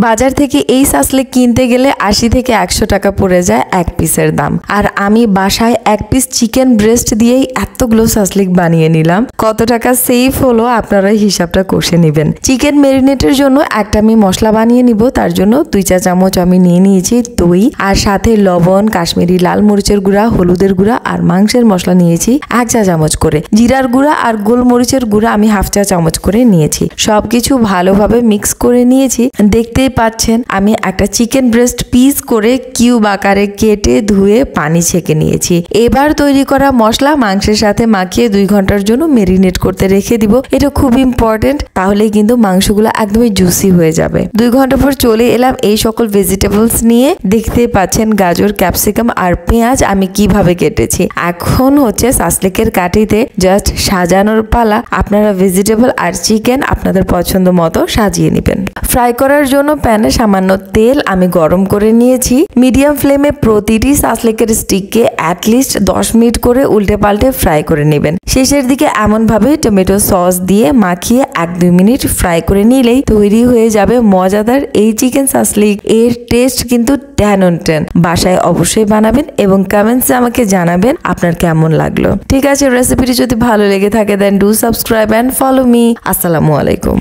বাজার থেকে এই সাসলেক কিনতে গেলে 80 থেকে 100 টাকা পড়ে যায় এক পিসের দাম। আর আমি বাসায় এক পিস চিকেন ব্রেস্ট দিয়েই এতগুলো সাসলেক বানিয়ে নিলাম। কত টাকা সেভ হলো আপনারা হিসাবটা কষে নেবেন। চিকেন ম্যারিনেটের জন্য একটা আমি মশলা বানিয়ে নিব। তার জন্য 2 চা চামচ আমি নিয়ে নিয়েছি দই, আর সাথে লবণ, কাশ্মীরি লাল মরিচের গুঁড়া, হলুদের গুঁড়া আর মাংসের মশলা নিয়েছি 1 চা চামচ করে। জিরার গুঁড়া আর গোলমরিচের গুঁড়া আমি 1/2 চা চামচ করে নিয়েছি। সবকিছু ভালোভাবে মিক্স করে নিয়েছি। দেখতেই পাচ্ছেন আমি একটা চিকেন ব্রেস্ট পিস করে কিউব আকারে কেটে ধুয়ে পানি ছেঁকে নিয়েছি। এবার তৈরি করা মশলা মাংসের সাথে মাখিয়ে 2 ঘন্টার জন্য মেরিনেট করতে রেখে দিব। এটা খুব ইম্পর্টেন্ট, তাহলেই কিন্তু মাংসগুলো একদমই জুসি হয়ে যাবে। 2 ঘন্টা পর চলে এলাম এই সকল ভেজিটেবলস নিয়ে। দেখতেই পাচ্ছেন গাজর, ক্যাপসিকাম আর পেঁয়াজ আমি কিভাবে কেটেছি। এখন হচ্ছে সাসলেকের কাঠিতে জাস্ট সাজানোর পালা। আপনারা ভেজিটেবল আর চিকেন আপনাদের পছন্দ মতো সাজিয়ে নেবেন। ফ্রাই করার জন্য প্যানে সামান্য তেল আমি গরম করে নিয়েছি। মিডিয়াম ফ্লেমে প্রতিটি সাসলেকের স্টিককে অ্যাটলিস্ট 10 মিনিট করে উল্টে পাল্টে ফ্রাই করে নেবেন। শেষের দিকে এমনভাবে টমেটো সস দিয়ে মাখিয়ে 1-2 মিনিট ফ্রাই করে নিলেই তৈরি হয়ে যাবে মজাদার এই চিকেন সাসলেক। এর টেস্ট কিন্তু 10 on 10। বাসায় অবশ্যই বানাবেন এবং কমেন্টসে আমাকে জানাবেন আপনার কেমন লাগলো। ঠিক আছে, রেসিপিটি যদি ভালো লেগে থাকে then do subscribe and follow me. আসসালামু আলাইকুম।